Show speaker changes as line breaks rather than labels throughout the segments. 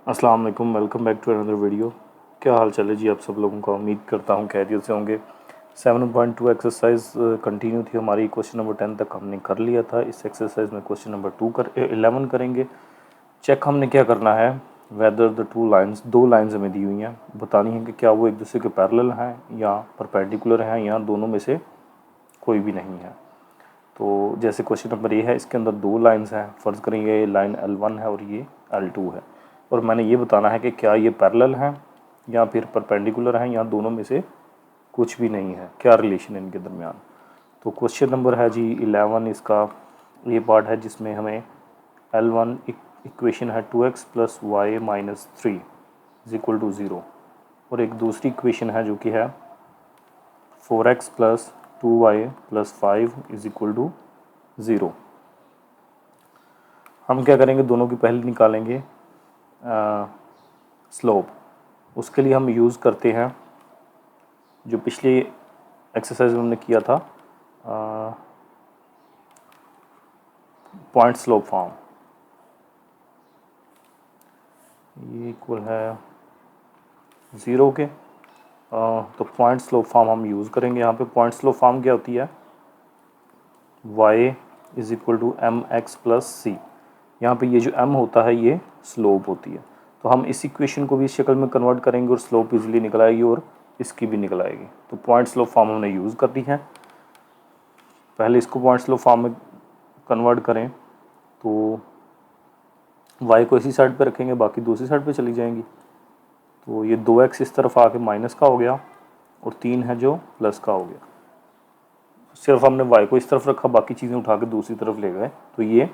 अस्सलाम वालेकुम, welcome back to another video. क्या हाल चाल है जी आप सब लोगों का। उम्मीद करता हूँ खैरियत से होंगे। 7.2 एक्सरसाइज कंटिन्यू थी हमारी। क्वेश्चन नंबर 10 तक हमने कर लिया था। इस एक्सरसाइज में क्वेश्चन नंबर 11 करेंगे। चेक हमने क्या करना है, वेदर द टू लाइंस, दो लाइंस हमें दी हुई हैं, बतानी है कि क्या वो एक दूसरे के पैरेलल हैं या परपेंडिकुलर हैं या दोनों में से कोई भी नहीं है। तो जैसे क्वेश्चन नंबर ये है, इसके अंदर दो लाइंस हैं। फ़र्ज़ करें ये लाइन L1 है और ये L2 है, और मैंने ये बताना है कि क्या ये पैरेलल हैं या फिर परपेंडिकुलर हैं या दोनों में से कुछ भी नहीं है, क्या रिलेशन है इनके दरमियान। तो क्वेश्चन नंबर है जी 11, इसका ये पार्ट है जिसमें हमें L1 इक्वेशन है 2x + y - 3 = 0, और एक दूसरी इक्वेशन है जो कि है 4x + 2y + 5 = 0। हम क्या करेंगे, दोनों की पहले निकालेंगे स्लोप। उसके लिए हम यूज़ करते हैं जो पिछली एक्सरसाइज में हमने किया था, पॉइंट स्लोप फॉर्म। ये इक्वल है 0 के। तो पॉइंट स्लोप फॉर्म हम यूज़ करेंगे। यहाँ पे पॉइंट स्लोप फॉर्म क्या होती है, y = mx + c। यहाँ पे ये जो m होता है ये स्लोप होती है। तो हम इस इक्वेशन को भी इस शक्ल में कन्वर्ट करेंगे और स्लोप इजीली निकल आएगी और इसकी भी निकल आएगी। तो पॉइंट स्लोप फॉर्म हमने यूज़ कर दी है। पहले इसको पॉइंट स्लोप फॉर्म में कन्वर्ट करें तो y को इसी साइड पे रखेंगे, बाकी दूसरी साइड पे चली जाएंगी। तो ये 2x इस तरफ आके माइनस का हो गया और 3 है जो प्लस का हो गया। सिर्फ हमने y को इस तरफ रखा, बाकी चीज़ें उठा के दूसरी तरफ ले गए, तो ये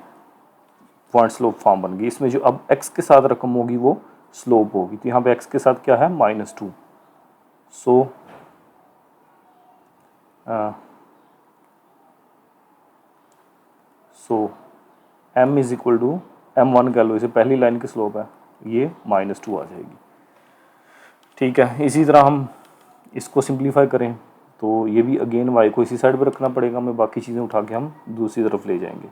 पॉइंट स्लोप फॉर्म बन गई। इसमें जो अब x के साथ रकम होगी वो स्लोप होगी। तो यहाँ पे x के साथ क्या है, -2। सो m = m1 कह लो, इसे पहली लाइन की स्लोप है, ये -2 आ जाएगी। ठीक है, इसी तरह हम इसको सिंप्लीफाई करें तो ये भी अगेन y को इसी साइड पे रखना पड़ेगा हमें, बाकी चीज़ें उठा के हम दूसरी तरफ ले जाएंगे।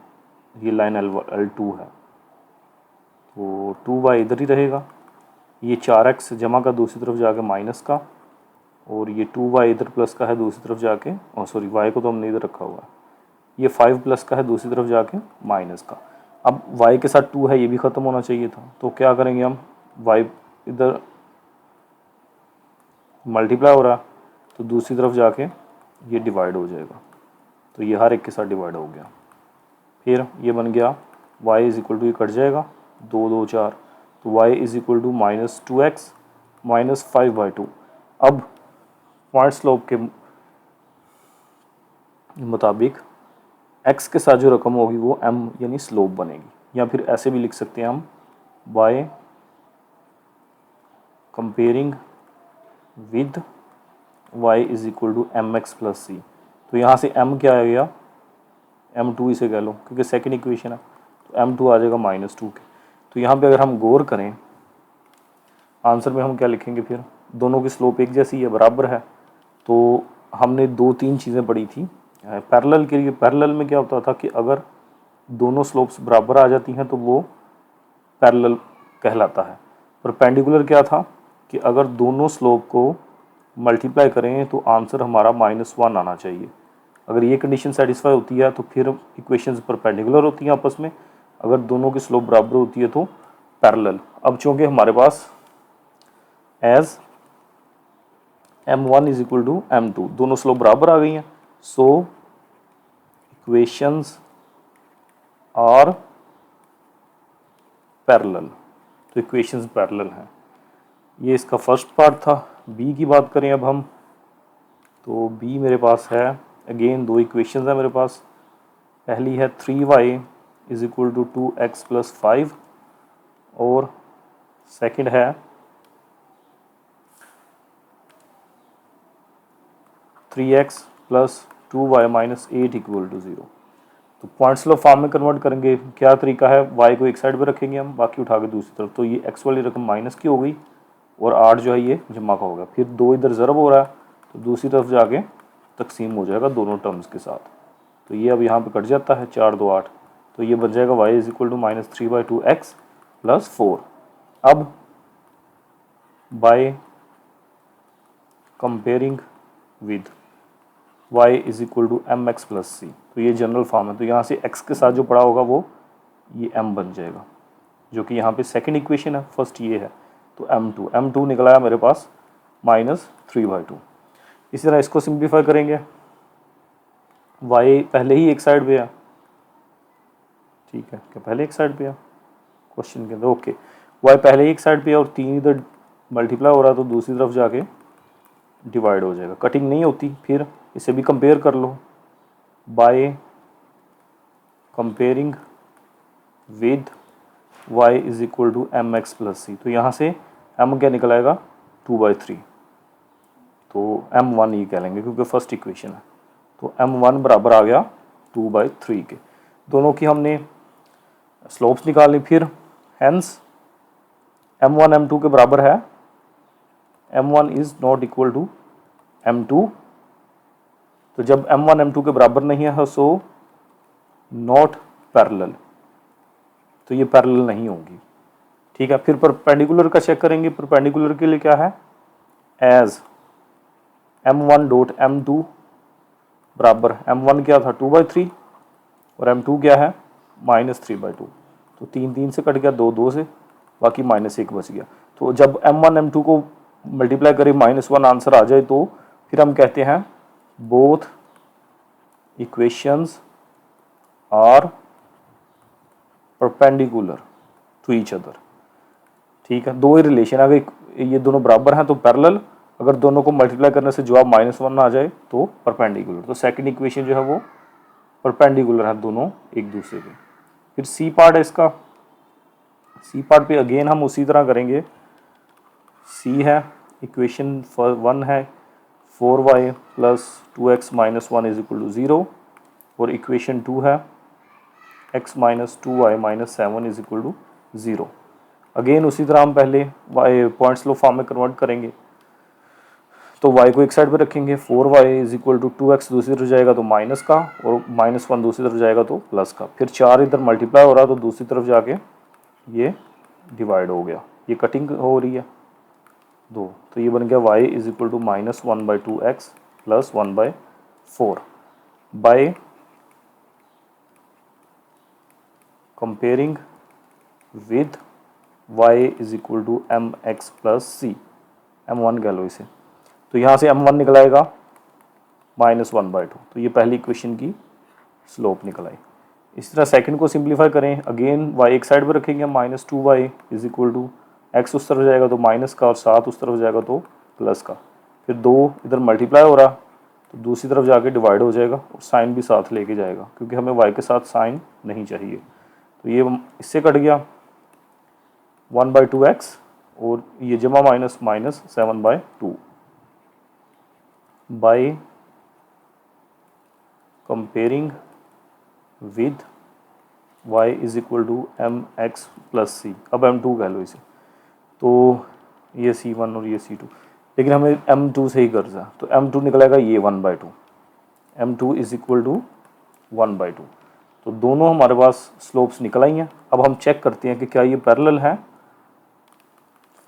ये लाइन L2 है तो 2y इधर ही रहेगा। ये 4x जमा का दूसरी तरफ जाके माइनस का, और ये 2y इधर प्लस का है दूसरी तरफ जाके, और सॉरी y को तो हमने इधर रखा हुआ है। ये 5 प्लस का है दूसरी तरफ जाके माइनस का। अब y के साथ 2 है, ये भी ख़त्म होना चाहिए था। तो क्या करेंगे हम, y इधर मल्टीप्लाई हो रहा है तो दूसरी तरफ जाके ये डिवाइड हो जाएगा। तो ये हर एक के साथ डिवाइड हो गया। फिर ये बन गया y = ये कट जाएगा, 2 2 4, तो y = -2x - 5/2। अब पॉइंट स्लोप के मुताबिक x के साथ जो रकम होगी वो m यानी स्लोप बनेगी। या फिर ऐसे भी लिख सकते हैं हम, y comparing with y = mx + c। तो यहाँ से m क्या आ गया, m2 इसे कह लो क्योंकि सेकंड इक्वेशन है, तो m2 आ जाएगा -2 के। तो यहाँ पे अगर हम गौर करें आंसर में हम क्या लिखेंगे, फिर दोनों की स्लोप एक जैसी है, बराबर है। तो हमने 2-3 चीज़ें पढ़ी थी पैरेलल के लिए। पैरेलल में क्या होता था कि अगर दोनों स्लोप्स बराबर आ जाती हैं तो वो पैरेलल कहलाता है। परपेंडिकुलर क्या था कि अगर दोनों स्लोप को मल्टीप्लाई करें तो आंसर हमारा -1 आना चाहिए। अगर ये कंडीशन सेटिस्फाई होती है तो फिर इक्वेशंस परपेंडिकुलर होती हैं आपस में। अगर दोनों की स्लोप बराबर होती है तो पैरेलल। अब चूँकि हमारे पास एज m1 = m2 दोनों स्लोप बराबर आ गई हैं, सो इक्वेशंस आर पैरेलल। तो इक्वेशंस पैरेलल हैं। ये इसका फर्स्ट पार्ट था। बी की बात करें अब हम, तो बी मेरे पास है अगेन दो इक्वेशंस हैं मेरे पास। पहली है 3y = 2x + 5, और सेकंड है 3x + 2y - 8 = 0। तो पॉइंट स्लोप फॉर्म में कन्वर्ट करेंगे। क्या तरीका है, y को एक साइड पे रखेंगे हम, बाकी उठा के दूसरी तरफ। तो ये x वाली रकम माइनस की हो गई और 8 जो है ये जमा का होगा। फिर 2 इधर ज़रब हो रहा है तो दूसरी तरफ जाके तकसीम हो जाएगा दोनों टर्म्स के साथ। तो ये अब यहाँ पे कट जाता है, 4 2 8। तो ये बन जाएगा y = -3/2x + 4। अब by comparing with y is equal to m x plus c. तो ये जनरल फॉर्म है, तो यहाँ से x के साथ जो पड़ा होगा वो ये m बन जाएगा, जो कि यहाँ पे सेकंड इक्वेशन है, फर्स्ट ये है। तो m2 निकल आया मेरे पास -3/2। इसी तरह इसको सिंप्लीफाई करेंगे, y पहले ही एक साइड पे है, ठीक है, क्या पहले एक साइड पे है क्वेश्चन के अंदर, ओके, y पहले ही एक साइड पे है और 3 इधर मल्टीप्लाई हो रहा है, तो दूसरी तरफ जाके डिवाइड हो जाएगा, कटिंग नहीं होती। फिर इसे भी कंपेयर कर लो, by comparing with y is equal to m x plus c. तो यहाँ से m क्या निकल आएगा 2/3, तो m1 ये कह लेंगे क्योंकि फर्स्ट इक्वेशन है। तो m1 बराबर आ गया 2/3 के। दोनों की हमने स्लोप्स निकाल ली, फिर हेंस m1 m2 के बराबर है, m1 is not equal to m2। तो जब m1 m2 के बराबर नहीं है सो नॉट पैरेलल, तो ये पैरेलल नहीं होंगी, ठीक है। फिर परपेंडिकुलर का चेक करेंगे, परपेंडिकुलर के लिए क्या है, एज m1 डॉट m2 बराबर m1 क्या था 2/3 और m2 क्या है -3/2। तो 3 से कट गया, 2 से, बाकी -1 बच गया। तो जब m1 m2 को मल्टीप्लाई करें -1 आंसर आ जाए, तो फिर हम कहते हैं both equations are perpendicular to each other, ठीक है। दो ही रिलेशन, अगर ये दोनों बराबर हैं तो पैरेलल, अगर दोनों को मल्टीप्लाई करने से जवाब -1 आ जाए तो परपेंडिकुलर। तो सेकंड इक्वेशन जो है वो परपेंडिकुलर है दोनों एक दूसरे के। फिर सी पार्ट है इसका, सी पार्ट पे अगेन हम उसी तरह करेंगे। सी है इक्वेशन 1 है 4y plus 2x minus 1 is equal to 0, और इक्वेशन 2 है x minus 2y minus 7 is equal to 0। Again उसी तरह हम पहले y पॉइंट्स लो फॉर्म में कन्वर्ट करेंगे, तो y को एक साइड पे रखेंगे, 4y is equal to 2x दूसरी तरफ जाएगा तो माइनस का, और -1 दूसरी तरफ जाएगा तो प्लस का। फिर 4 इधर मल्टीप्लाई हो रहा है तो दूसरी तरफ जाके ये डिवाइड हो गया, ये कटिंग हो रही है 2, तो ये बन गया y is equal to -1/2x plus 1/4 by comparing with y is equal to m x plus c, m1 कह लो इसे। तो यहाँ से m1 निकल आएगा -1/2, तो ये पहली इक्वेशन की स्लोप निकल आई। इस तरह सेकंड को सिंप्लीफाई करें, अगेन y एक साइड पर रखेंगे, -2y is equal to x उस तरफ जाएगा तो माइनस का, और 7 उस तरफ जाएगा तो प्लस का। फिर 2 इधर मल्टीप्लाई हो रहा तो दूसरी तरफ जाके डिवाइड हो जाएगा, और साइन भी साथ लेके जाएगा क्योंकि हमें y के साथ साइन नहीं चाहिए। तो ये इससे कट गया 1/2x, और ये जमा minus -7/2 by comparing with y is equal to m x plus c. अब m2 कह लो इसे, तो ये c1 और ये c2, लेकिन हमें m2 से ही कर्जा, तो m2 निकलेगा ये 1/2, m2 इज इक्वल टू 1/2। तो दोनों हमारे पास स्लोप्स निकल आई हैं। अब हम चेक करते हैं कि क्या ये पैरेलल है।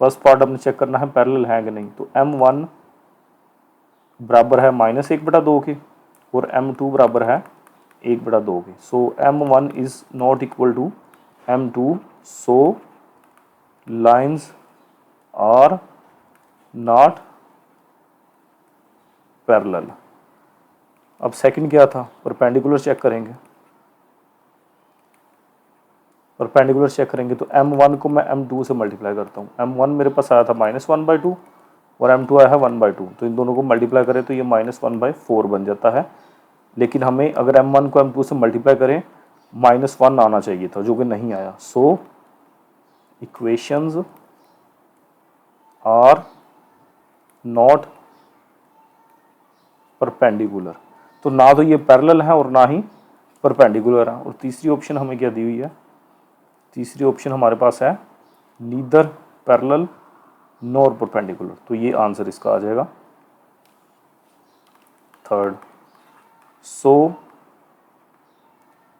फर्स्ट पार्ट हमने चेक करना है पैरेलल है कि नहीं। तो m1 बराबर है -1/2 के, और m2 बराबर है 1/2 के। So m1 is not equal to m2, so lines are not parallel. अब सेकंड क्या था, परपेंडिकुलर चेक करेंगे। परपेंडिकुलर चेक करेंगे तो m1 को मैं m2 से मल्टीप्लाई करता हूँ। m1 मेरे पास आया था -1/2 और m2 आया है 1/2, तो इन दोनों को मल्टीप्लाई करें तो ये -1/4 बन जाता है। लेकिन हमें अगर m1 को m2 से मल्टीप्लाई करें -1 आना चाहिए था, जो कि नहीं आया। सो इक्वेशंस आर नॉट परपेंडिकुलर। तो ना तो ये पैरेलल है और ना ही परपेंडिकुलर है। और तीसरी ऑप्शन हमें क्या दी हुई है, तीसरी ऑप्शन हमारे पास है नीदर पैरेलल नॉर परपेंडिकुलर। तो ये आंसर इसका आ जाएगा third. So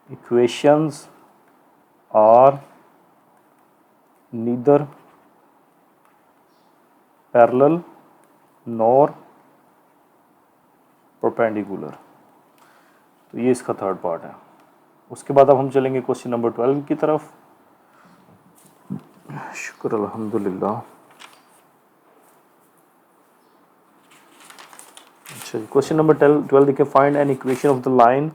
equations are neither parallel nor perpendicular. तो ये इसका थर्ड पार्ट है। उसके बाद अब हम चलेंगे क्वेश्चन नंबर 12 की तरफ। शुक्र अल्हम्दुलिल्लाह। अच्छा जी, क्वेश्चन नंबर 12 देखिए, find an equation of the line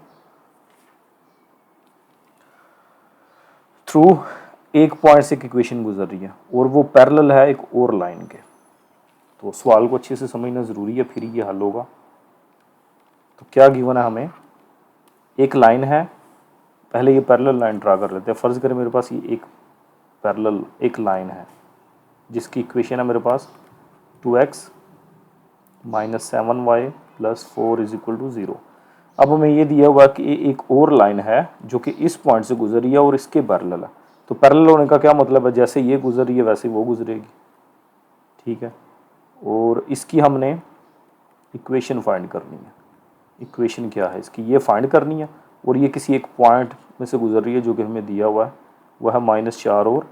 through, एक पॉइंट से एक इक्वेशन गुजर रही है और वो पैरेलल है एक और लाइन के। तो सवाल को अच्छे से समझना ज़रूरी है, फिर ये हल होगा। तो क्या गिवन है हमें, एक लाइन है, पहले ये पैरेलल लाइन ड्रा कर लेते हैं। फ़र्ज़ करें मेरे पास ये एक पैरेलल एक लाइन है जिसकी इक्वेशन है मेरे पास 2x minus 7y plus 4 is equal to 0। अब हमें ये दिया हुआ कि एक और लाइन है जो कि इस पॉइंट से गुजर रही है और इसके पैरेलल है। तो पैरेलल होने का क्या मतलब है, जैसे ये गुजर रही है वैसे वो गुजरेगी, ठीक है। और इसकी हमने इक्वेशन फाइंड करनी है। इक्वेशन क्या है इसकी, ये फाइंड करनी है। और ये किसी एक पॉइंट में से गुजर रही है जो कि हमें दिया हुआ है, वह है -4 और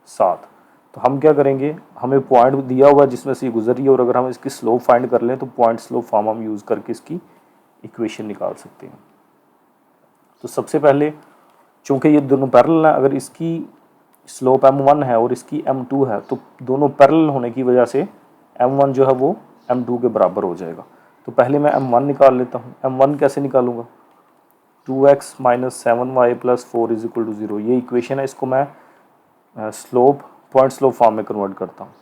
7। तो हम क्या करेंगे, हमें पॉइंट दिया हुआ है जिसमें से ये गुजर रही है, और अगर हम इसकी स्लोप फाइंड कर लें तो पॉइंट स्लोप फॉर्म हम यूज़ करके इसकी इक्वेशन निकाल सकते हैं। तो सबसे पहले चूँकि ये दोनों पैरेलल हैं, अगर इसकी स्लोप m1 है और इसकी m2 है तो दोनों पैरेलल होने की वजह से m1 जो है वो m2 के बराबर हो जाएगा। तो पहले मैं m1 निकाल लेता हूँ। m1 कैसे निकालूंगा, 2x minus 7y plus 4 is equal to 0। ये इक्वेशन है, इसको मैं स्लोप पॉइंट स्लोप फॉर्म में कन्वर्ट करता हूँ।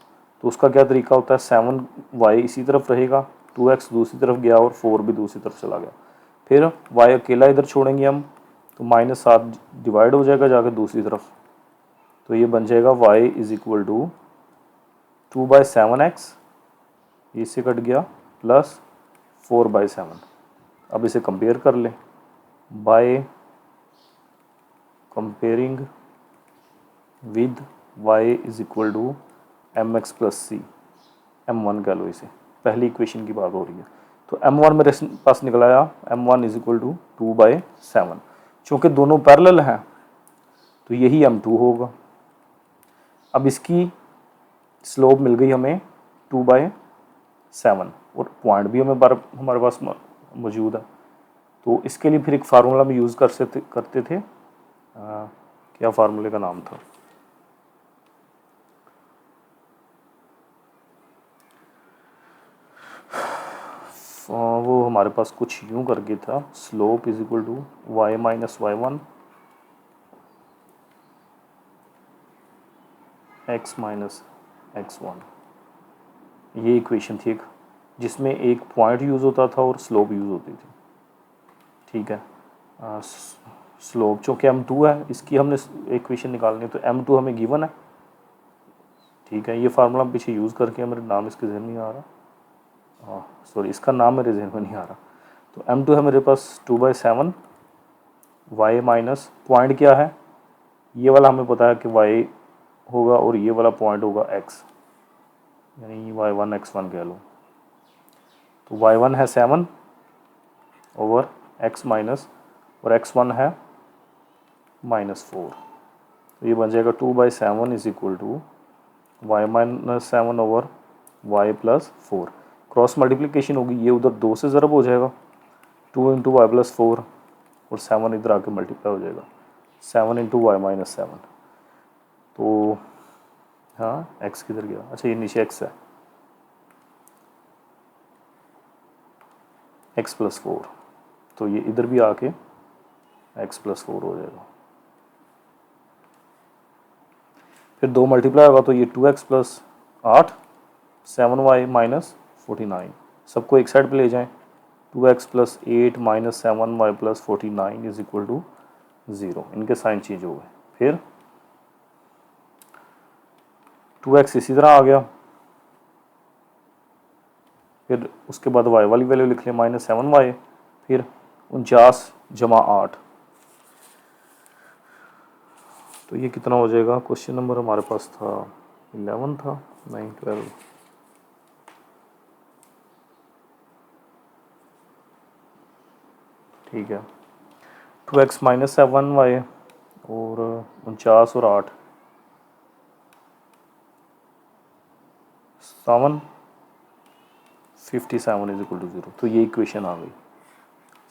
तो उसका क्या तरीका होता है, 7y इसी तरफ रहेगा, 2x दूसरी तरफ गया और 4 भी दूसरी तरफ चला गया। फिर y अकेला इधर छोड़ेंगे हम, तो -7 डिवाइड हो जाएगा जाकर दूसरी तरफ। तो ये बन जाएगा y is equal to 2/7x, इससे कट गया, प्लस 4/7। अब इसे कंपेयर कर लें, by comparing with y is equal to mx plus c, m1 कह लो इसे, पहली इक्वेशन की बात हो रही है। तो m1 मेरे पास निकल आया, m1 इज इक्वल टू 2/7। चूँकि दोनों पैरेलल हैं तो यही m2 होगा। अब इसकी स्लोप मिल गई हमें 2/7 और पॉइंट भी हमारे पास मौजूद है। तो इसके लिए फिर एक फार्मूला में यूज़ करते थे, क्या फार्मूले का नाम था, वो हमारे पास कुछ यूँ करके था, slope is equal to y minus y1 x minus x1। ये इक्वेशन थी एक, जिसमें एक पॉइंट यूज़ होता था और स्लोप यूज़ होती थी, ठीक है। स्लोप चूँकि m2 है, इसकी हमने इक्वेशन निकालनी है, तो m2 हमें गिवन है, ठीक है। ये फार्मूला पीछे यूज़ करके, मेरे नाम इसके जहन नहीं आ रहा, हाँ सॉरी, इसका नाम मेरे जहन में नहीं आ रहा। तो m2 है मेरे पास 2/7, y माइनस पॉइंट क्या है, ये वाला हमें पता है कि y होगा और ये वाला पॉइंट होगा x, यानी y1 x1 कह लो। तो y1 है 7 ओवर x माइनस, और x1 है -4। तो ये बन जाएगा 2/7 is equal to y minus 7 over y plus 4। Cross multiplication होगी, ये उधर 2 से ज़रब हो जाएगा, 2 इंटू वाई प्लस 4, और 7 इधर आके मल्टीप्लाई हो जाएगा, 7 इंटू वाई माइनस 7। तो हाँ, x किधर गया, अच्छा ये नीचे x है, x प्लस 4, तो ये इधर भी आके x प्लस 4 हो जाएगा। फिर 2 मल्टीप्लाई होगा तो ये 2x प्लस 8, 7y माइनस 49, सबको एक साइड पे ले जाएं, 2x plus 8 minus 7y plus 49 is equal to 0। इनके साइन चेंज हो गए। फिर 2x इसी तरह आ गया, फिर उसके बाद y वाली वैल्यू लिख लें -7y, फिर 49 जमा 8, तो ये कितना हो जाएगा। क्वेश्चन नंबर हमारे पास था 11 था, 9 12, ठीक है। 2x माइनस 7y और 49 और 8, 7 57 इज इक्वल टू 0। तो ये इक्वेशन आ गई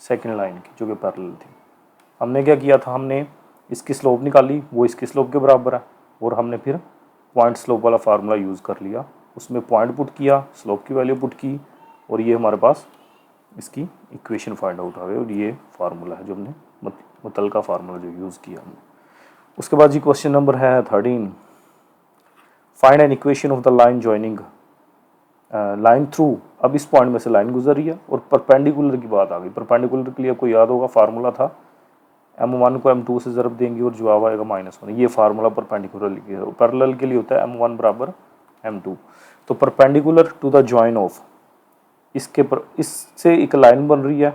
सेकेंड लाइन की जो कि पैरेलल थी। हमने क्या किया था, हमने इसकी स्लोप निकाली, वो इसकी स्लोप के बराबर है, और हमने फिर पॉइंट स्लोप वाला फार्मूला यूज़ कर लिया, उसमें पॉइंट पुट किया, स्लोप की वैल्यू पुट की, और ये हमारे पास इसकी इक्वेशन फाइंड आउट आ गई। और ये फार्मूला है जो हमने मुतलका फार्मूला जो यूज़ किया हमने। उसके बाद जी क्वेश्चन नंबर है 13, find an equation of the line joining line through. अब इस पॉइंट में से लाइन गुजर रही है और परपेंडिकुलर की बात आ गई। परपेंडिकुलर के लिए आपको याद होगा फार्मूला था m1 को m2 से ज़रब देंगे और जवाब आएगा -1। ये फार्मूला परपेंडिकुलर के लिए, पैरेलल के लिए होता है m1 बराबर m2। तो perpendicular to the join of, इसके पर इससे एक लाइन बन रही है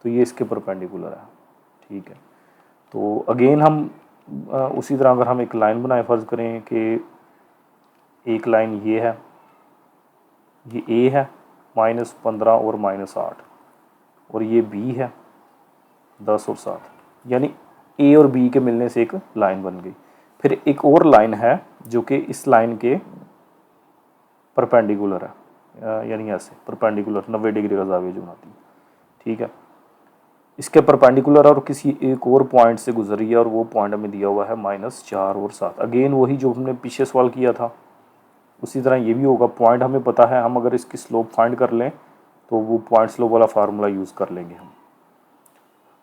तो ये इसके परपेंडिकुलर है, ठीक है। तो अगेन हम उसी तरह अगर हम एक लाइन बनाए, फ़र्ज़ करें कि एक लाइन ये है, ये ए है -15 और -8, और ये बी है 10 और 7, यानी ए और बी के मिलने से एक लाइन बन गई। फिर एक और लाइन है जो कि इस लाइन के परपेंडिकुलर है, यानी ऐसे परपेंडिकुलर 90 डिग्री का ज़ाविया जो बनाती है, ठीक है। इसके परपेंडिकुलर और किसी एक और पॉइंट से गुजर रही है, और वो पॉइंट हमें दिया हुआ है -4 और 7। अगेन वही जो हमने पीछे सवाल किया था उसी तरह ये भी होगा। पॉइंट हमें पता है, हम अगर इसकी स्लोप फाइंड कर लें तो वो पॉइंट स्लोप वाला फार्मूला यूज़ कर लेंगे हम।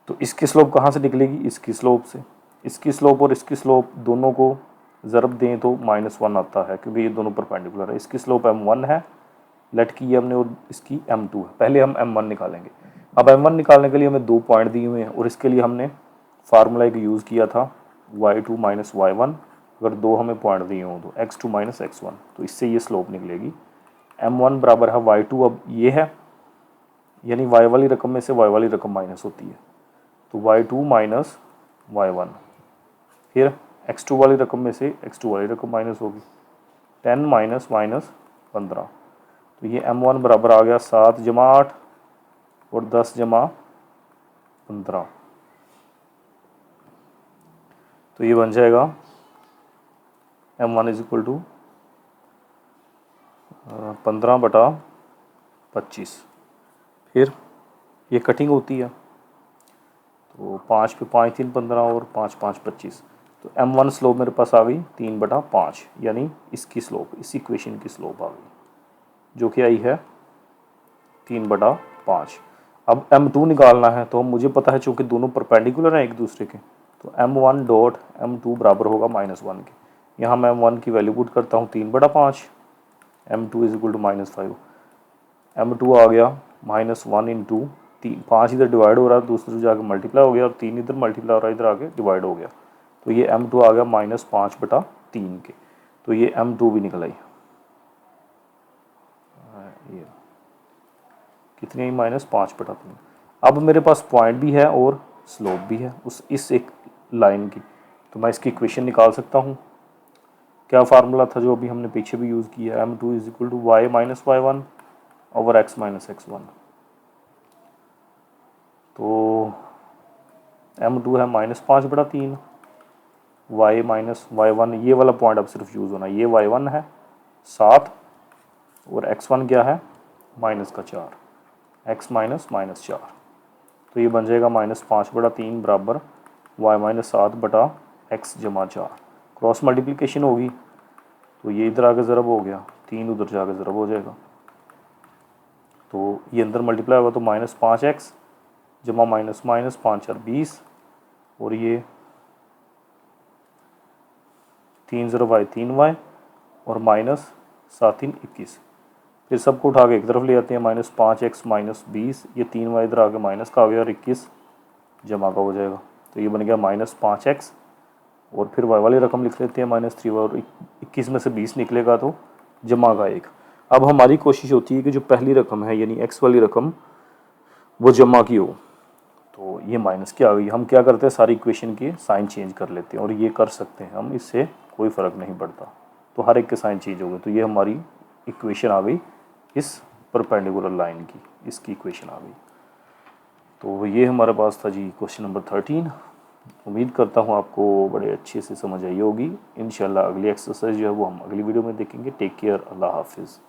तो इसकी स्लोप कहाँ से निकलेगी, इसकी स्लोप से। इसकी स्लोप और इसकी स्लोप दोनों को ज़रब दें तो -1 आता है, क्योंकि ये दोनों परपेंडिकुलर है। इसकी स्लोप m1 है, लेट की है हमने, और इसकी m2 है। पहले हम m1 निकालेंगे। अब m1 निकालने के लिए हमें 2 पॉइंट दिए हुए हैं, और इसके लिए हमने फार्मूला एक यूज़ किया था y2 - y1। अगर 2 हमें पॉइंट दिए हों तो x2 - x1, तो इससे ये स्लोप निकलेगी। m1 बराबर है y2, अब ये है, यानी y वाली रकम में से y वाली रकम माइनस होती है, तो y2 - y1। फिर x2 वाली रकम में से x2 वाली रकम माइनस होगी, 10 - -15। तो ये m1 बराबर आ गया 7 + 8 और 10 + 15। तो ये बन जाएगा m1 इज इक्वल टू 15/25। फिर ये कटिंग होती है, तो 5 पे 5 3 15 और 5 5 25। तो m1 स्लोप मेरे पास आ गई 3/5, यानी इसकी स्लोप, इस इक्वेशन की स्लोप आ गई जो कि आई है 3/5। अब m2 निकालना है, तो मुझे पता है चूँकि दोनों परपेंडिकुलर हैं एक दूसरे के, तो m1 डॉट m2 बराबर होगा -1 के। यहाँ मैं m1 की वैल्यू पुट करता हूँ 3/5, m2 is equal to -5। m2 आ गया -1 इंटू 5 इधर डिवाइड हो रहा है, दूसरे जाकर मल्टीप्लाई हो गया, और 3 इधर मल्टीप्लाई हो रहा है, इधर आके डिवाइड हो गया। तो ये m2 आ गया -5/3 के। तो ये m2 भी निकल आई, ये कितनी आई -5/3। अब मेरे पास पॉइंट भी है और स्लोप भी है उस इस एक लाइन की, तो मैं इसकी इक्वेशन निकाल सकता हूँ। क्या फार्मूला था जो अभी हमने पीछे भी यूज़ किया, m2 is equal to y - y1 over x - x1। तो m2 है -5/3, y - y1, ये वाला पॉइंट अब सिर्फ यूज़ होना, ये y1 है 7 और x1 क्या है -4, x -4। तो ये बन जाएगा -5/3 बराबर y - 7/x + 4। क्रॉस मल्टीप्लिकेशन होगी तो ये इधर आके ज़रब हो गया, 3 उधर जाके ज़रब हो जाएगा, तो ये अंदर मल्टीप्लाई होगा तो -5x जमा माइनस 5 4 20, और ये 3 0 y 3y और -7 3 21। फिर सबको उठा के एक तरफ ले आते हैं, -5x -20, ये 3y इधर आके माइनस का आ गया और 21 जमा का हो जाएगा। तो ये बन गया -5x, और फिर y वाली रकम लिख लेते हैं -3y, और 21 में से 20 निकलेगा तो जमा का 1। अब हमारी कोशिश होती है कि जो पहली रकम है यानी x वाली रकम वो जमा की हो, तो ये माइनस की आ गई। हम क्या करते हैं, सारी इक्वेशन के साइन चेंज कर लेते हैं, और ये कर सकते हैं हम, इससे कोई फ़र्क नहीं पड़ता। तो हर एक के साइन चेंज हो गए, तो ये हमारी इक्वेशन आ गई इस परपेंडिकुलर लाइन की, इसकी इक्वेशन आ गई। तो ये हमारे पास था जी क्वेश्चन नंबर 13। उम्मीद करता हूँ आपको बड़े अच्छे से समझ आई होगी। इंशाल्लाह अगली एक्सरसाइज जो है वो हम अगली वीडियो में देखेंगे। टेक केयर, अल्लाह हाफिज़।